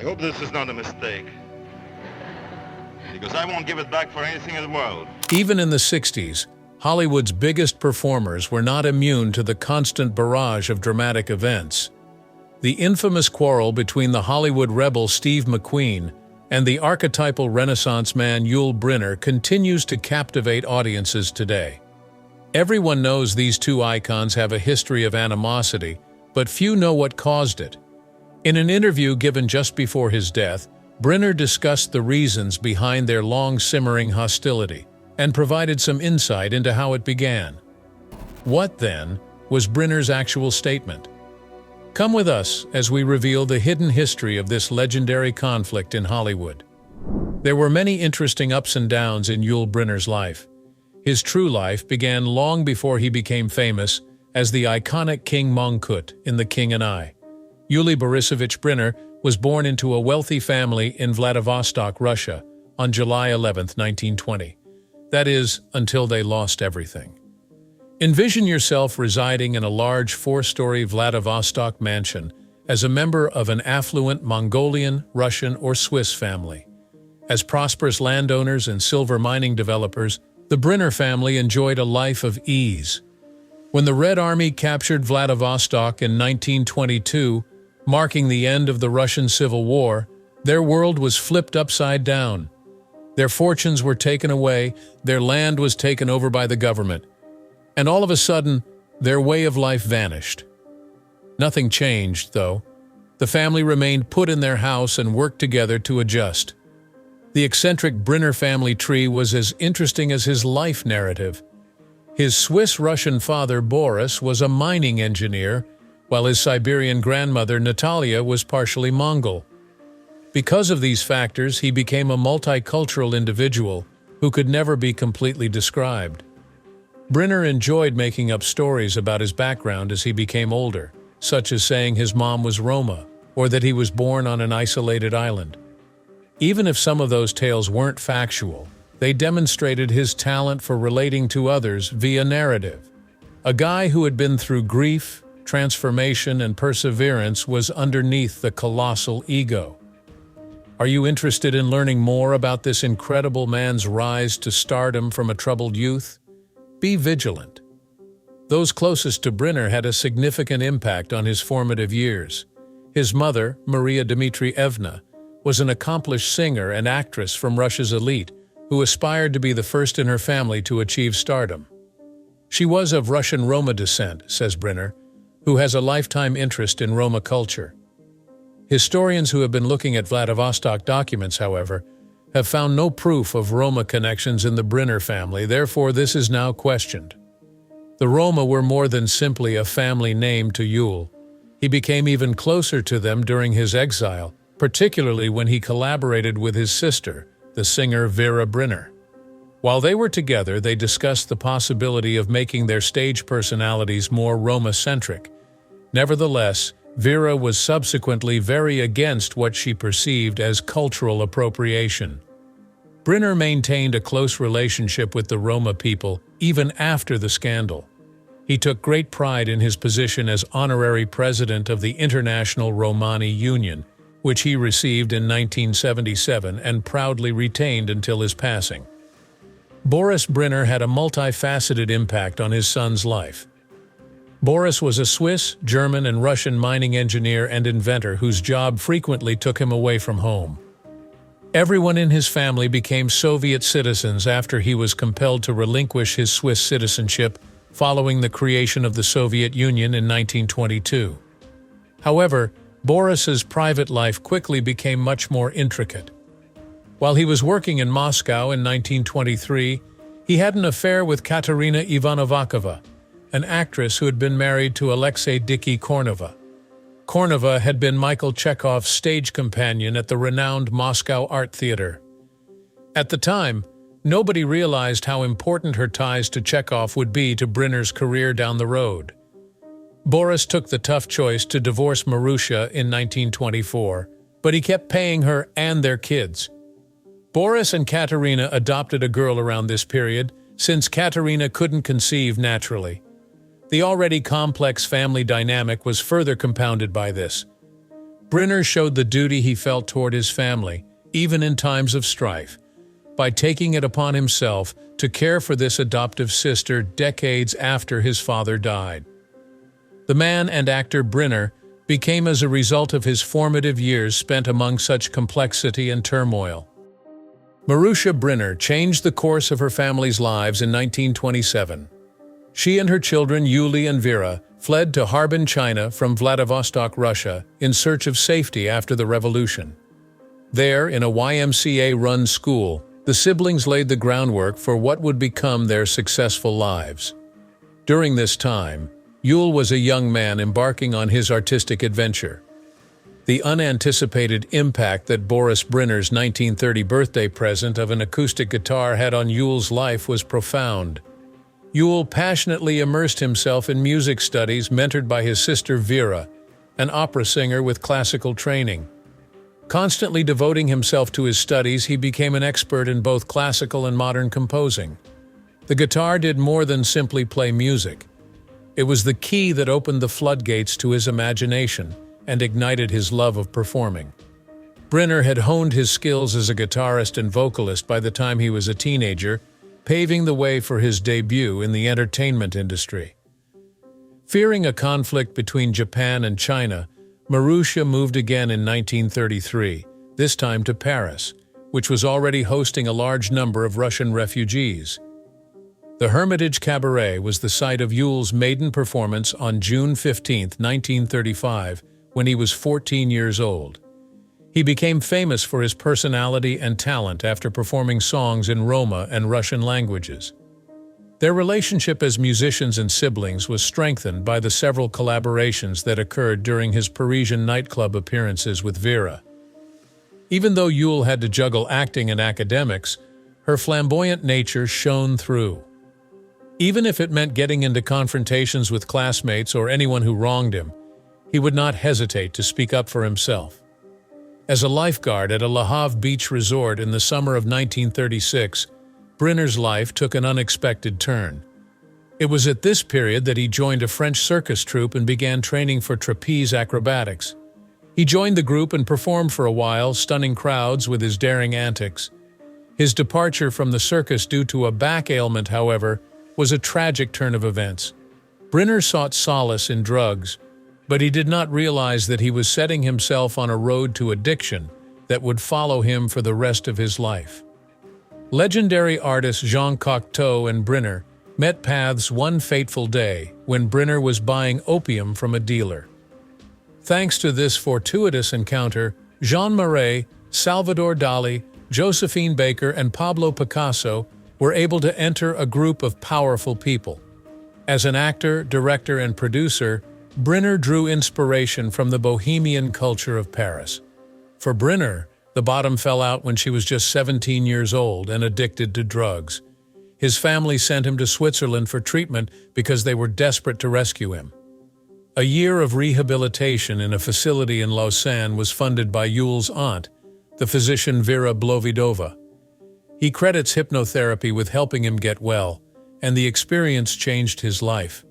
hope this is not a mistake, because I won't give it back for anything in the world. Even in the 60s, Hollywood's biggest performers were not immune to the constant barrage of dramatic events. The infamous quarrel between the Hollywood rebel Steve McQueen and the archetypal Renaissance man Yul Brynner continues to captivate audiences today. Everyone knows these two icons have a history of animosity, but few know what caused it. In an interview given just before his death, Brynner discussed the reasons behind their long-simmering hostility and provided some insight into how it began. What, then, was Brynner's actual statement? Come with us as we reveal the hidden history of this legendary conflict in Hollywood. There were many interesting ups and downs in Yul Brynner's life. His true life began long before he became famous as the iconic King Mongkut in The King and I. Yuli Borisovich Brynner was born into a wealthy family in Vladivostok, Russia, on July 11, 1920. That is, until they lost everything. Envision yourself residing in a large 4-story Vladivostok mansion as a member of an affluent Mongolian, Russian, or Swiss family. As prosperous landowners and silver mining developers, the Brynner family enjoyed a life of ease. When the Red Army captured Vladivostok in 1922, marking the end of the Russian Civil War, their world was flipped upside down. Their fortunes were taken away, their land was taken over by the government, and all of a sudden, their way of life vanished. Nothing changed, though. The family remained put in their house and worked together to adjust. The eccentric Brynner family tree was as interesting as his life narrative. His Swiss-Russian father, Boris, was a mining engineer, while his Siberian grandmother, Natalia, was partially Mongol. Because of these factors, he became a multicultural individual who could never be completely described. Brynner enjoyed making up stories about his background as he became older, such as saying his mom was Roma, or that he was born on an isolated island. Even if some of those tales weren't factual, they demonstrated his talent for relating to others via narrative. A guy who had been through grief, transformation, and perseverance was underneath the colossal ego. Are you interested in learning more about this incredible man's rise to stardom from a troubled youth? Be vigilant. Those closest to Brynner had a significant impact on his formative years. His mother, Maria Dmitrievna, was an accomplished singer and actress from Russia's elite who aspired to be the first in her family to achieve stardom. She was of Russian Roma descent, says Brynner, who has a lifetime interest in Roma culture. Historians who have been looking at Vladivostok documents, however, have found no proof of Roma connections in the Brynner family, therefore this is now questioned. The Roma were more than simply a family name to Yul. He became even closer to them during his exile, particularly when he collaborated with his sister, the singer Vera Brynner. While they were together, they discussed the possibility of making their stage personalities more Roma-centric. Nevertheless, Vera was subsequently very against what she perceived as cultural appropriation. Brynner maintained a close relationship with the Roma people even after the scandal. He took great pride in his position as honorary president of the International Romani Union, which he received in 1977 and proudly retained until his passing. Boris Brynner had a multifaceted impact on his son's life. Boris was a Swiss, German, and Russian mining engineer and inventor whose job frequently took him away from home. Everyone in his family became Soviet citizens after he was compelled to relinquish his Swiss citizenship following the creation of the Soviet Union in 1922. However, Boris's private life quickly became much more intricate. While he was working in Moscow in 1923, he had an affair with Katerina Ivanovakova, an actress who had been married to Alexei Dicky Kornova. Kornova had been Michael Chekhov's stage companion at the renowned Moscow Art Theater. At the time, nobody realized how important her ties to Chekhov would be to Brynner's career down the road. Boris took the tough choice to divorce Marusha in 1924, but he kept paying her and their kids. Boris and Katerina adopted a girl around this period, since Katerina couldn't conceive naturally. The already complex family dynamic was further compounded by this. Brynner showed the duty he felt toward his family, even in times of strife, by taking it upon himself to care for this adoptive sister decades after his father died. The man and actor Brynner became as a result of his formative years spent among such complexity and turmoil. Marusha Brynner changed the course of her family's lives in 1927. She and her children Yuli and Vera fled to Harbin, China from Vladivostok, Russia, in search of safety after the revolution. There, in a YMCA-run school, the siblings laid the groundwork for what would become their successful lives. During this time, Yul was a young man embarking on his artistic adventure. The unanticipated impact that Boris Brynner's 1930 birthday present of an acoustic guitar had on Yul's life was profound. Yul passionately immersed himself in music studies mentored by his sister Vera, an opera singer with classical training. Constantly devoting himself to his studies, he became an expert in both classical and modern composing. The guitar did more than simply play music. It was the key that opened the floodgates to his imagination and ignited his love of performing. Brynner had honed his skills as a guitarist and vocalist by the time he was a teenager, paving the way for his debut in the entertainment industry. Fearing a conflict between Japan and China, Marusha moved again in 1933, this time to Paris, which was already hosting a large number of Russian refugees. The Hermitage Cabaret was the site of Yul's maiden performance on June 15, 1935, when he was 14 years old. He became famous for his personality and talent after performing songs in Roma and Russian languages. Their relationship as musicians and siblings was strengthened by the several collaborations that occurred during his Parisian nightclub appearances with Vera. Even though Yul had to juggle acting and academics, her flamboyant nature shone through. Even if it meant getting into confrontations with classmates or anyone who wronged him, he would not hesitate to speak up for himself. As a lifeguard at a Le Havre beach resort in the summer of 1936, Brynner's life took an unexpected turn. It was at this period that he joined a French circus troupe and began training for trapeze acrobatics. He joined the group and performed for a while, stunning crowds with his daring antics. His departure from the circus due to a back ailment, however, was a tragic turn of events. Brynner sought solace in drugs, but he did not realize that he was setting himself on a road to addiction that would follow him for the rest of his life. Legendary artists Jean Cocteau and Brynner met paths one fateful day when Brynner was buying opium from a dealer. Thanks to this fortuitous encounter, Jean Marais, Salvador Dali, Josephine Baker, and Pablo Picasso were able to enter a group of powerful people. As an actor, director, and producer, Brynner drew inspiration from the bohemian culture of Paris. For Brynner, the bottom fell out when she was just 17 years old and addicted to drugs. His family sent him to Switzerland for treatment because they were desperate to rescue him. A year of rehabilitation in a facility in Lausanne was funded by Yul's aunt, the physician Vera Blovidova. He credits hypnotherapy with helping him get well, and the experience changed his life.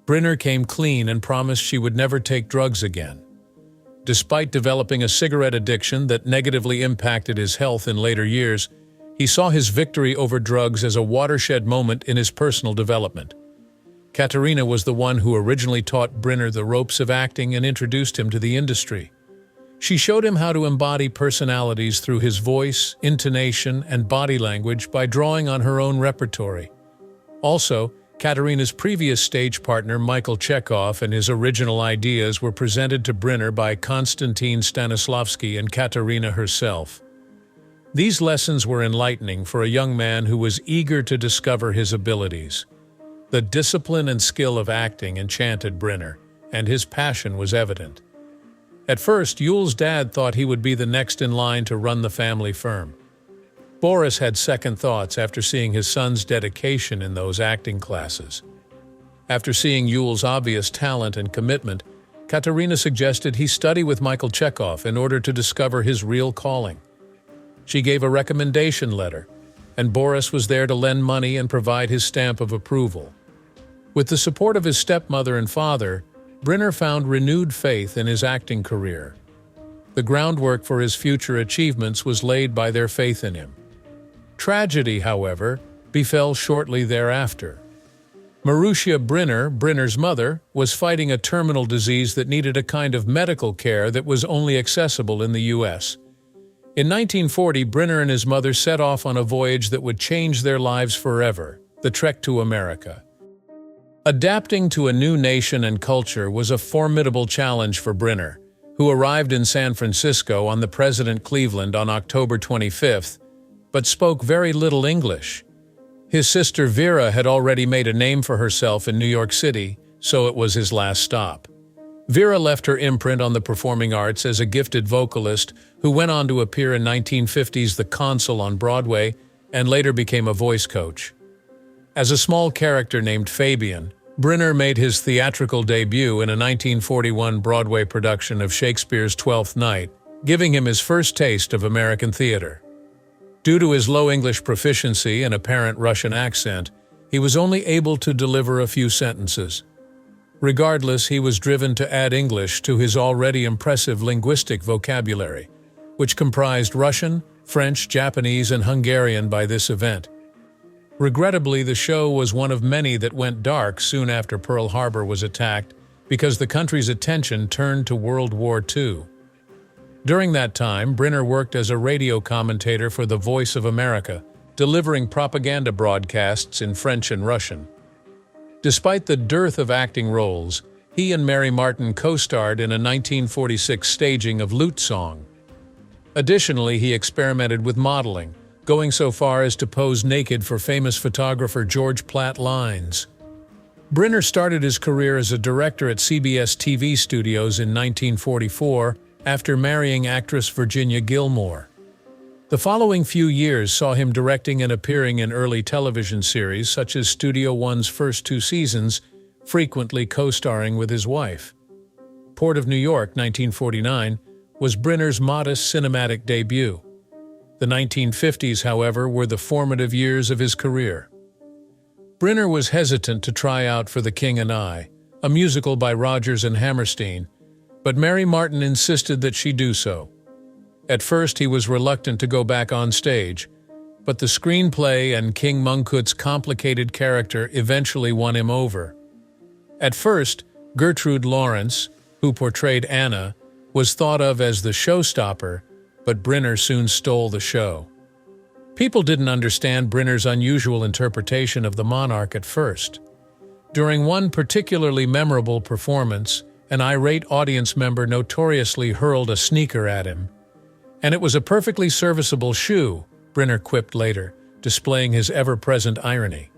Brynner came clean and promised she would never take drugs again. Despite developing a cigarette addiction that negatively impacted his health in later years, he saw his victory over drugs as a watershed moment in his personal development. Katerina was the one who originally taught Brynner the ropes of acting and introduced him to the industry. She showed him how to embody personalities through his voice, intonation, and body language by drawing on her own repertory. Also, Katerina's previous stage partner Michael Chekhov and his original ideas were presented to Brynner by Konstantin Stanislavski and Katerina herself. These lessons were enlightening for a young man who was eager to discover his abilities. The discipline and skill of acting enchanted Brynner, and his passion was evident. At first, Yul's dad thought he would be the next in line to run the family firm. Boris had second thoughts after seeing his son's dedication in those acting classes. After seeing Yul's obvious talent and commitment, Katerina suggested he study with Michael Chekhov in order to discover his real calling. She gave a recommendation letter, and Boris was there to lend money and provide his stamp of approval. With the support of his stepmother and father, Brynner found renewed faith in his acting career. The groundwork for his future achievements was laid by their faith in him. Tragedy, however, befell shortly thereafter. Yul Brynner, Brynner's mother, was fighting a terminal disease that needed a kind of medical care that was only accessible in the U.S. In 1940, Brynner and his mother set off on a voyage that would change their lives forever, the trek to America. Adapting to a new nation and culture was a formidable challenge for Brynner, who arrived in San Francisco on the President Cleveland on October 25th, but spoke very little English. His sister Vera had already made a name for herself in New York City, so it was his last stop. Vera left her imprint on the performing arts as a gifted vocalist who went on to appear in 1950's The Consul on Broadway and later became a voice coach. As a small character named Fabian, Brynner made his theatrical debut in a 1941 Broadway production of Shakespeare's Twelfth Night, giving him his first taste of American theater. Due to his low English proficiency and apparent Russian accent, he was only able to deliver a few sentences. Regardless, he was driven to add English to his already impressive linguistic vocabulary, which comprised Russian, French, Japanese, and Hungarian by this event. Regrettably, the show was one of many that went dark soon after Pearl Harbor was attacked because the country's attention turned to World War II. During that time, Brynner worked as a radio commentator for the Voice of America, delivering propaganda broadcasts in French and Russian. Despite the dearth of acting roles, he and Mary Martin co-starred in a 1946 staging of Lute Song. Additionally, he experimented with modeling, going so far as to pose naked for famous photographer George Platt Lynes. Brynner started his career as a director at CBS TV studios in 1944 after marrying actress Virginia Gilmore. The following few years saw him directing and appearing in early television series such as Studio One's first 2 seasons, frequently co-starring with his wife. Port of New York, 1949, was Brynner's modest cinematic debut. The 1950s, however, were the formative years of his career. Brynner was hesitant to try out for The King and I, a musical by Rodgers and Hammerstein, but Mary Martin insisted that she do so. At first, he was reluctant to go back on stage, but the screenplay and King Mongkut's complicated character eventually won him over. At first, Gertrude Lawrence, who portrayed Anna, was thought of as the showstopper, but Brynner soon stole the show. People didn't understand Brynner's unusual interpretation of the monarch at first. During one particularly memorable performance, an irate audience member notoriously hurled a sneaker at him. "And it was a perfectly serviceable shoe," Brynner quipped later, displaying his ever-present irony.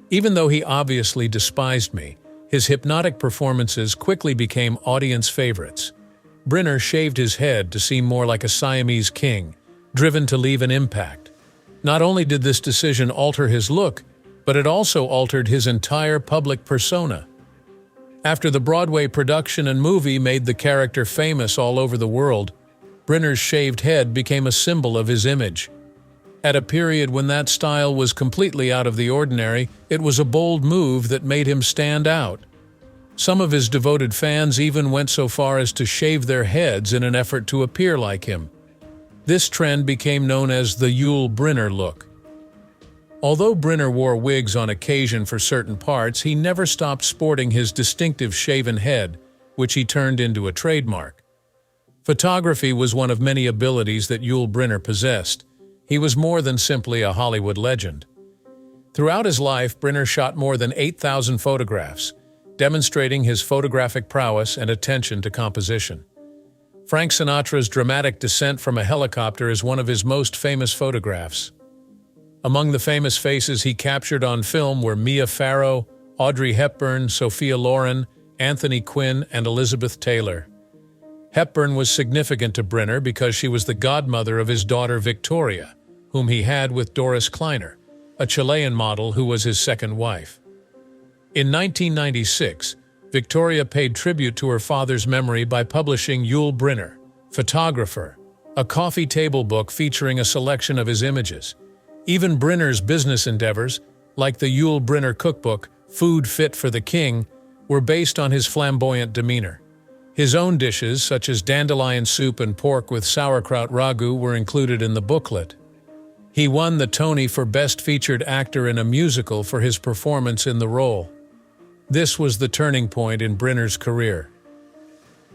Even though he obviously despised me, his hypnotic performances quickly became audience favorites. Brynner shaved his head to seem more like a Siamese king, driven to leave an impact. Not only did this decision alter his look, but it also altered his entire public persona. After the Broadway production and movie made the character famous all over the world, Brynner's shaved head became a symbol of his image. At a period when that style was completely out of the ordinary, it was a bold move that made him stand out. Some of his devoted fans even went so far as to shave their heads in an effort to appear like him. This trend became known as the Yul Brynner look. Although Brynner wore wigs on occasion for certain parts, he never stopped sporting his distinctive shaven head, which he turned into a trademark. Photography was one of many abilities that Yul Brynner possessed. He was more than simply a Hollywood legend. Throughout his life, Brynner shot more than 8,000 photographs, demonstrating his photographic prowess and attention to composition. Frank Sinatra's dramatic descent from a helicopter is one of his most famous photographs. Among the famous faces he captured on film were Mia Farrow, Audrey Hepburn, Sophia Loren, Anthony Quinn, and Elizabeth Taylor. Hepburn was significant to Brynner because she was the godmother of his daughter Victoria, whom he had with Doris Kleiner, a Chilean model who was his second wife. In 1996, Victoria paid tribute to her father's memory by publishing Yul Brynner, Photographer, a coffee table book featuring a selection of his images. Even Brynner's business endeavors, like the Yul Brynner cookbook, Food Fit for the King, were based on his flamboyant demeanor. His own dishes, such as dandelion soup and pork with sauerkraut ragu, were included in the booklet. He won the Tony for Best Featured Actor in a Musical for his performance in the role. This was the turning point in Brynner's career.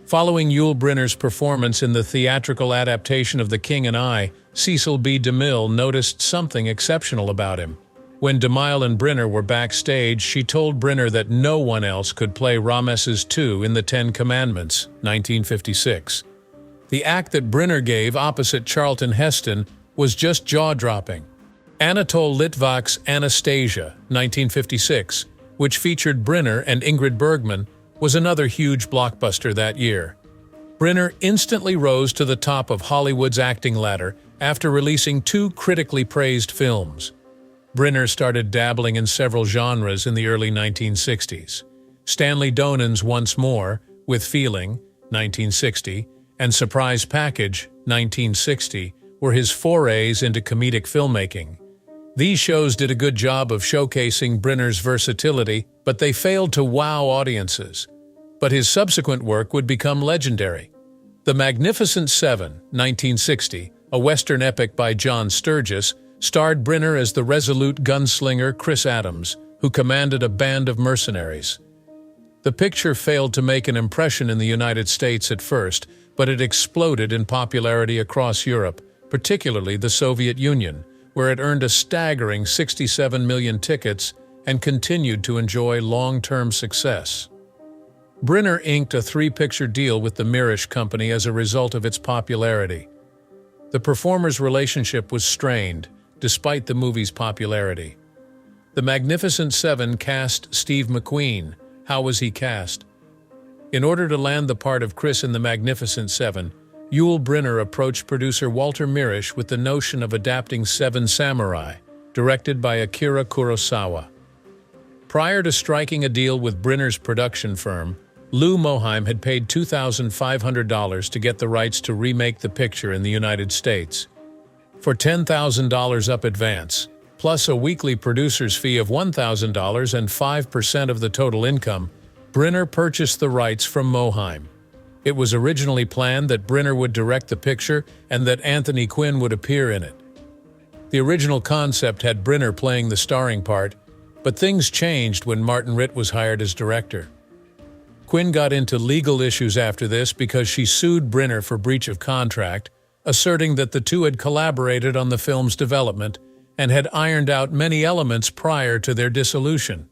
Following Yul Brynner's performance in the theatrical adaptation of The King and I, Cecil B. DeMille noticed something exceptional about him. When DeMille and Brynner were backstage, she told Brynner that no one else could play Ramesses II in The Ten Commandments, 1956. The act that Brynner gave opposite Charlton Heston was just jaw-dropping. Anatole Litvak's Anastasia, 1956, which featured Brynner and Ingrid Bergman, was another huge blockbuster that year. Brynner instantly rose to the top of Hollywood's acting ladder after releasing 2 critically praised films. Brynner started dabbling in several genres in the early 1960s. Stanley Donen's Once More, with Feeling, 1960, and Surprise Package, 1960, were his forays into comedic filmmaking. These shows did a good job of showcasing Brynner's versatility, but they failed to wow audiences. But his subsequent work would become legendary. The Magnificent Seven, 1960, a Western epic by John Sturges, starred Brynner as the resolute gunslinger Chris Adams, who commanded a band of mercenaries. The picture failed to make an impression in the United States at first, but it exploded in popularity across Europe, particularly the Soviet Union, where it earned a staggering 67 million tickets and continued to enjoy long-term success. Brynner inked a 3-picture deal with the Mirisch Company as a result of its popularity. The performers' relationship was strained, despite the movie's popularity. The Magnificent Seven cast Steve McQueen. How was he cast? In order to land the part of Chris in The Magnificent Seven, Yul Brynner approached producer Walter Mirisch with the notion of adapting Seven Samurai, directed by Akira Kurosawa. Prior to striking a deal with Brynner's production firm, Lou Moheim had paid $2,500 to get the rights to remake the picture in the United States. For $10,000 up advance, plus a weekly producer's fee of $1,000 and 5% of the total income, Brynner purchased the rights from Moheim. It was originally planned that Brynner would direct the picture and that Anthony Quinn would appear in it. The original concept had Brynner playing the starring part, but things changed when Martin Ritt was hired as director. Quinn got into legal issues after this because she sued Brynner for breach of contract, asserting that the two had collaborated on the film's development and had ironed out many elements prior to their dissolution.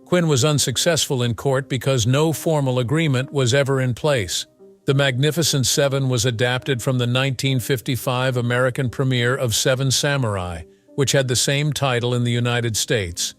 Quinn was unsuccessful in court because no formal agreement was ever in place. The Magnificent Seven was adapted from the 1955 American premiere of Seven Samurai, which had the same title in the United States.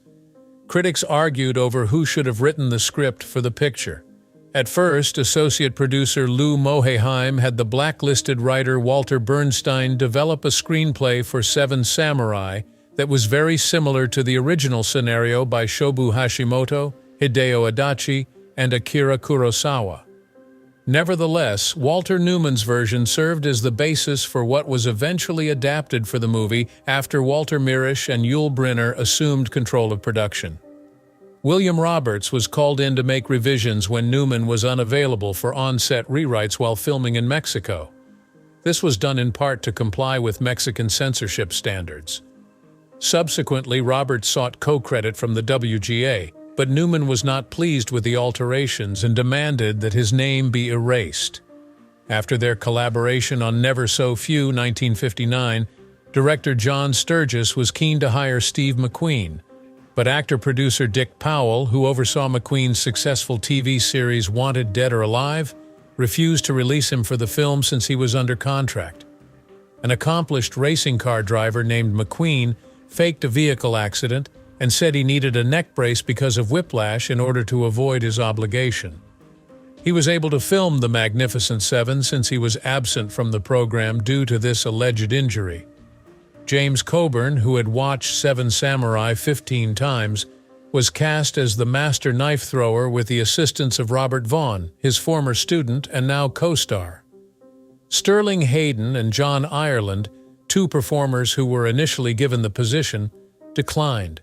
Critics argued over who should have written the script for the picture. At first, associate producer Lou Moheim had the blacklisted writer Walter Bernstein develop a screenplay for Seven Samurai that was very similar to the original scenario by Shobu Hashimoto, Hideo Adachi, and Akira Kurosawa. Nevertheless, Walter Newman's version served as the basis for what was eventually adapted for the movie after Walter Mirisch and Yul Brynner assumed control of production. William Roberts was called in to make revisions when Newman was unavailable for on-set rewrites while filming in Mexico. This was done in part to comply with Mexican censorship standards. Subsequently, Roberts sought co-credit from the WGA, but Newman was not pleased with the alterations and demanded that his name be erased. After their collaboration on Never So Few, 1959, director John Sturges was keen to hire Steve McQueen, but actor-producer Dick Powell, who oversaw McQueen's successful TV series Wanted Dead or Alive, refused to release him for the film since he was under contract. An accomplished racing car driver named McQueen faked a vehicle accident and said he needed a neck brace because of whiplash in order to avoid his obligation. He was able to film The Magnificent Seven since he was absent from the program due to this alleged injury. James Coburn, who had watched Seven Samurai 15 times, was cast as the master knife thrower with the assistance of Robert Vaughn, his former student and now co-star. Sterling Hayden and John Ireland, two performers who were initially given the position, declined.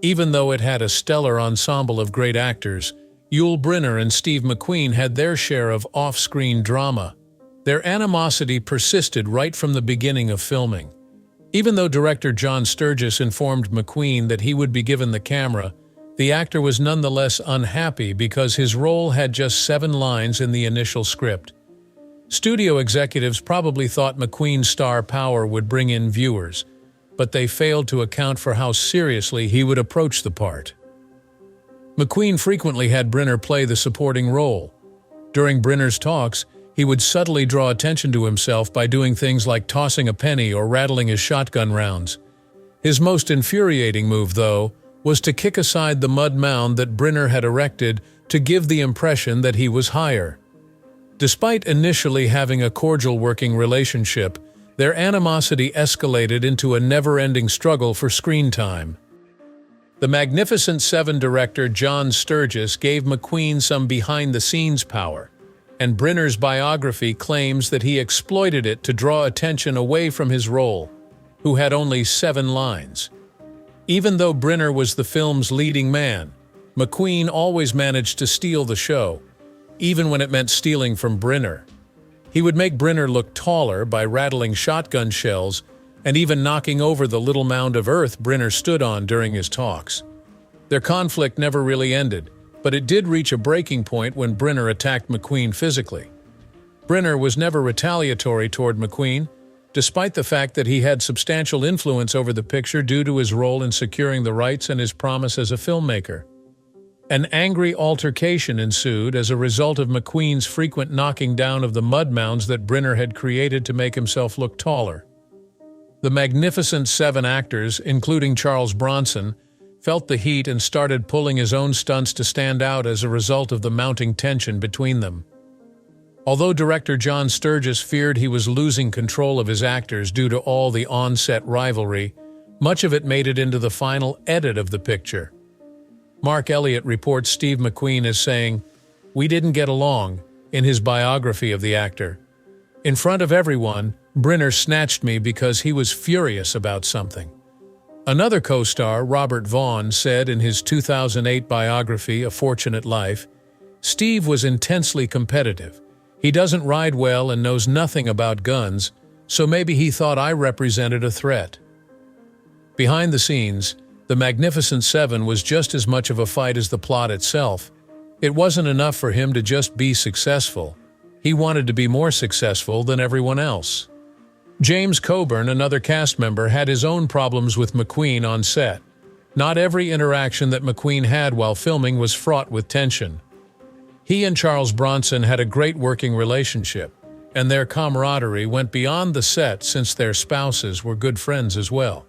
Even though it had a stellar ensemble of great actors, Yul Brynner and Steve McQueen had their share of off-screen drama. Their animosity persisted right from the beginning of filming. Even though director John Sturges informed McQueen that he would be given the camera, the actor was nonetheless unhappy because his role had just 7 lines in the initial script. Studio executives probably thought McQueen's star power would bring in viewers, but they failed to account for how seriously he would approach the part. McQueen frequently had Brynner play the supporting role. During Brynner's talks, he would subtly draw attention to himself by doing things like tossing a penny or rattling his shotgun rounds. His most infuriating move, though, was to kick aside the mud mound that Brynner had erected to give the impression that he was higher. Despite initially having a cordial working relationship, their animosity escalated into a never-ending struggle for screen time. The Magnificent Seven director John Sturges gave McQueen some behind-the-scenes power, and Brynner's biography claims that he exploited it to draw attention away from his role, who had only 7 lines. Even though Brynner was the film's leading man, McQueen always managed to steal the show, even when it meant stealing from Brynner. He would make Brynner look taller by rattling shotgun shells and even knocking over the little mound of earth Brynner stood on during his talks. Their conflict never really ended, but it did reach a breaking point when Brynner attacked McQueen physically. Brynner was never retaliatory toward McQueen, despite the fact that he had substantial influence over the picture due to his role in securing the rights and his promise as a filmmaker. An angry altercation ensued as a result of McQueen's frequent knocking down of the mud mounds that Brynner had created to make himself look taller. The Magnificent Seven actors, including Charles Bronson, felt the heat and started pulling his own stunts to stand out as a result of the mounting tension between them. Although director John Sturges feared he was losing control of his actors due to all the on-set rivalry, much of it made it into the final edit of the picture. Mark Elliott reports Steve McQueen as saying, "We didn't get along," in his biography of the actor. "In front of everyone, Brynner snatched me because he was furious about something." Another co-star, Robert Vaughn, said in his 2008 biography, A Fortunate Life, "Steve was intensely competitive. He doesn't ride well and knows nothing about guns, so maybe he thought I represented a threat." Behind the scenes, The Magnificent Seven was just as much of a fight as the plot itself. It wasn't enough for him to just be successful. He wanted to be more successful than everyone else. James Coburn, another cast member, had his own problems with McQueen on set. Not every interaction that McQueen had while filming was fraught with tension. He and Charles Bronson had a great working relationship, and their camaraderie went beyond the set since their spouses were good friends as well.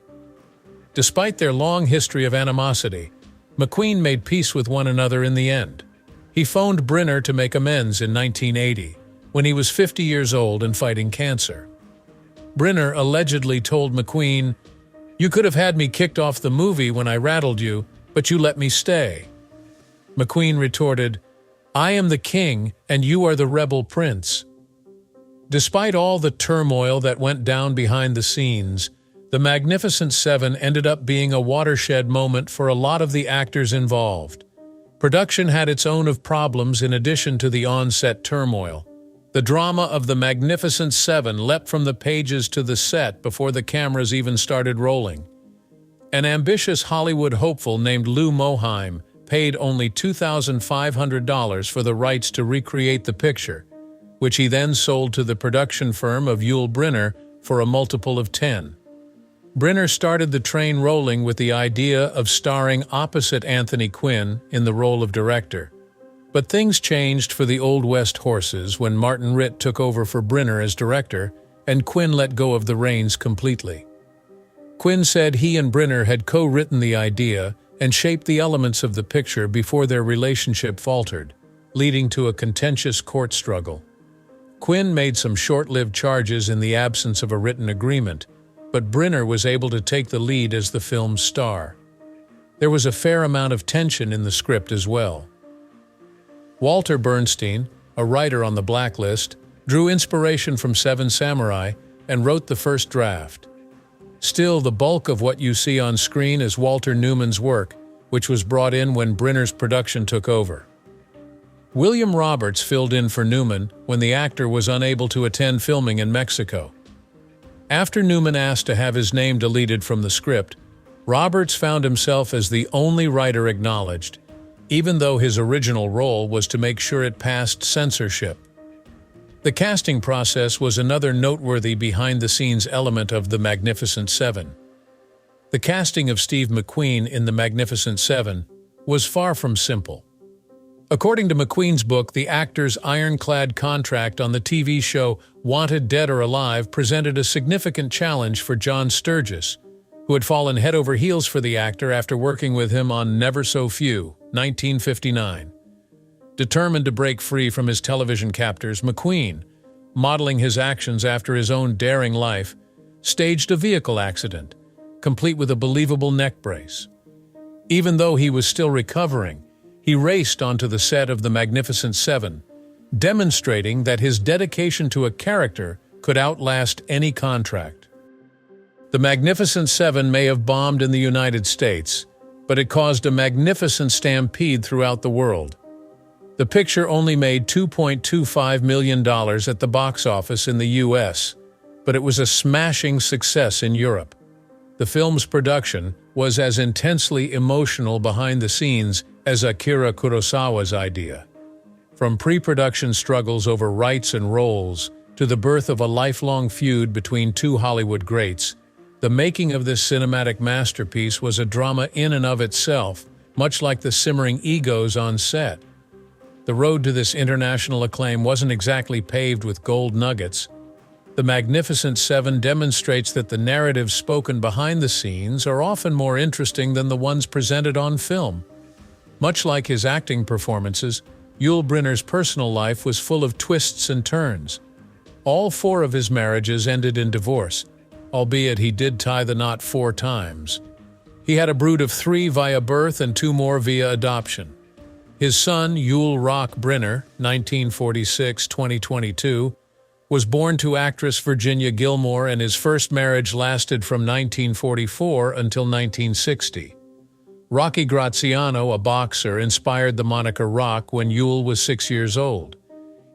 Despite their long history of animosity, McQueen made peace with one another in the end. He phoned Brynner to make amends in 1980, when he was 50 years old and fighting cancer. Brynner allegedly told McQueen, "You could have had me kicked off the movie when I rattled you, but you let me stay." McQueen retorted, "I am the king and you are the rebel prince." Despite all the turmoil that went down behind the scenes, The Magnificent Seven ended up being a watershed moment for a lot of the actors involved. Production had its own of problems in addition to the on-set turmoil. The drama of The Magnificent Seven leapt from the pages to the set before the cameras even started rolling. An ambitious Hollywood hopeful named Lou Moheim paid only $2,500 for the rights to recreate the picture, which he then sold to the production firm of Yul Brynner for a multiple of 10. Brynner started the train rolling with the idea of starring opposite Anthony Quinn in the role of director. But things changed for the Old West horses when Martin Ritt took over for Brynner as director, and Quinn let go of the reins completely. Quinn said he and Brynner had co-written the idea and shaped the elements of the picture before their relationship faltered, leading to a contentious court struggle. Quinn made some short-lived charges in the absence of a written agreement, but Brynner was able to take the lead as the film's star. There was a fair amount of tension in the script as well. Walter Bernstein, a writer on the Blacklist, drew inspiration from Seven Samurai and wrote the first draft. Still, the bulk of what you see on screen is Walter Newman's work, which was brought in when Brynner's production took over. William Roberts filled in for Newman when the actor was unable to attend filming in Mexico. After Newman asked to have his name deleted from the script, Roberts found himself as the only writer acknowledged, even though his original role was to make sure it passed censorship. The casting process was another noteworthy behind-the-scenes element of The Magnificent Seven. The casting of Steve McQueen in The Magnificent Seven was far from simple. According to McQueen's book, the actor's ironclad contract on the TV show Wanted Dead or Alive presented a significant challenge for John Sturges, who had fallen head over heels for the actor after working with him on Never So Few, 1959. Determined to break free from his television captors, McQueen, modeling his actions after his own daring life, staged a vehicle accident, complete with a believable neck brace. Even though he was still recovering, he raced onto the set of The Magnificent Seven, demonstrating that his dedication to a character could outlast any contract. The Magnificent Seven may have bombed in the United States, but it caused a magnificent stampede throughout the world. The picture only made $2.25 million at the box office in the US, but it was a smashing success in Europe. The film's production was as intensely emotional behind the scenes as Akira Kurosawa's idea. From pre-production struggles over rights and roles to the birth of a lifelong feud between two Hollywood greats, the making of this cinematic masterpiece was a drama in and of itself, much like the simmering egos on set. The road to this international acclaim wasn't exactly paved with gold nuggets. The Magnificent Seven demonstrates that the narratives spoken behind the scenes are often more interesting than the ones presented on film. Much like his acting performances, Yul Brynner's personal life was full of twists and turns. All 4 of his marriages ended in divorce, albeit he did tie the knot 4 times. He had a brood of 3 via birth and 2 more via adoption. His son, Yul Brynner, 1946-2022, was born to actress Virginia Gilmore, and his first marriage lasted from 1944 until 1960. Rocky Graziano, a boxer, inspired the moniker Rock when Yul was 6 years old.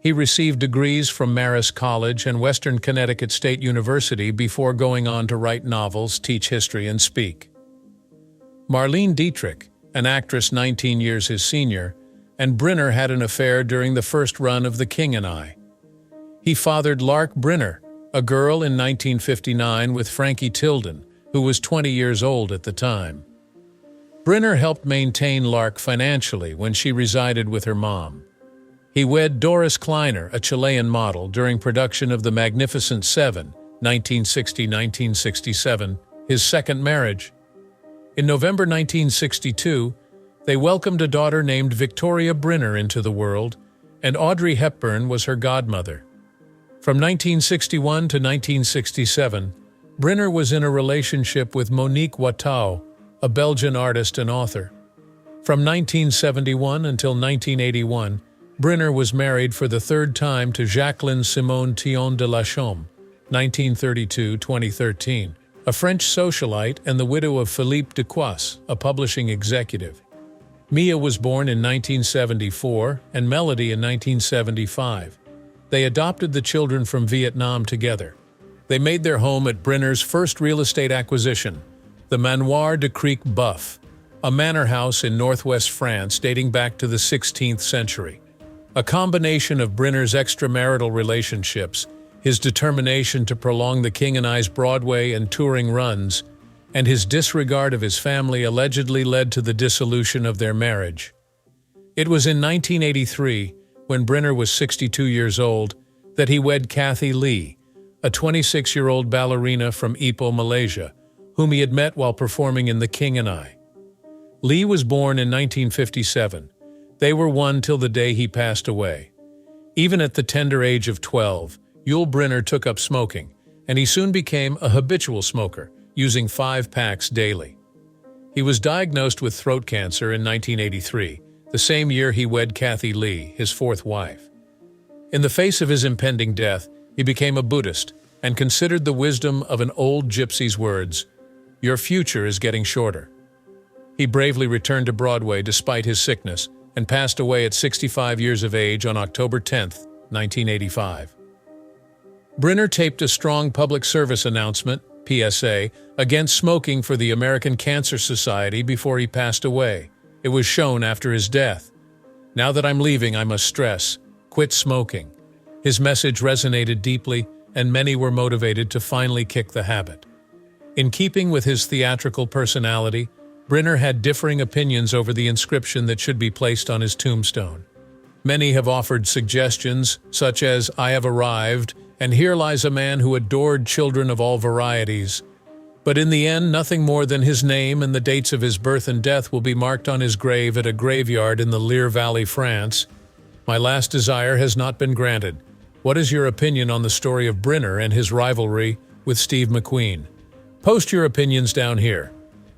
He received degrees from Marist College and Western Connecticut State University before going on to write novels, teach history, and speak. Marlene Dietrich, an actress 19 years his senior, and Brynner had an affair during the first run of The King and I. He fathered Lark Brynner, a girl in 1959 with Frankie Tilden, who was 20 years old at the time. Brynner helped maintain Lark financially when she resided with her mom. He wed Doris Kleiner, a Chilean model, during production of The Magnificent Seven, 1960-1967, his second marriage. In November 1962, they welcomed a daughter named Victoria Brynner into the world, and Audrey Hepburn was her godmother. From 1961 to 1967, Brynner was in a relationship with Monique Watteau, a Belgian artist and author. From 1971 until 1981, Brynner was married for the 3rd time to Jacqueline Simone Thion de Lachaume, 1932-2013, a French socialite and the widow of Philippe Ducois, a publishing executive. Mia was born in 1974 and Melody in 1975. They adopted the children from Vietnam together. They made their home at Brynner's first real estate acquisition, the Manoir de Crique Buff, a manor house in northwest France dating back to the 16th century. A combination of Brynner's extramarital relationships, his determination to prolong The King and I's Broadway and touring runs, and his disregard of his family allegedly led to the dissolution of their marriage. It was in 1983, when Brynner was 62 years old, that he wed Kathy Lee, a 26-year-old ballerina from Ipoh, Malaysia, whom he had met while performing in The King and I. Lee was born in 1957. They were one till the day he passed away. Even at the tender age of 12, Yul Brynner took up smoking, and he soon became a habitual smoker, using 5 packs daily. He was diagnosed with throat cancer in 1983, the same year he wed Kathy Lee, his 4th wife. In the face of his impending death, he became a Buddhist and considered the wisdom of an old gypsy's words, "Your future is getting shorter." He bravely returned to Broadway despite his sickness and passed away at 65 years of age on October 10, 1985. Brynner taped a strong public service announcement, PSA, against smoking for the American Cancer Society before he passed away. It was shown after his death. "Now that I'm leaving, I must stress, quit smoking." His message resonated deeply, and many were motivated to finally kick the habit. In keeping with his theatrical personality, Brynner had differing opinions over the inscription that should be placed on his tombstone. Many have offered suggestions, such as, "I have arrived, and here lies a man who adored children of all varieties." But in the end, nothing more than his name and the dates of his birth and death will be marked on his grave at a graveyard in the Lire Valley, France. My last desire has not been granted. What is your opinion on the story of Brynner and his rivalry with Steve McQueen? Post your opinions down here.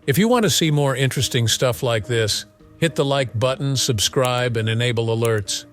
If you want to see more interesting stuff like this, hit the like button, subscribe, and enable alerts.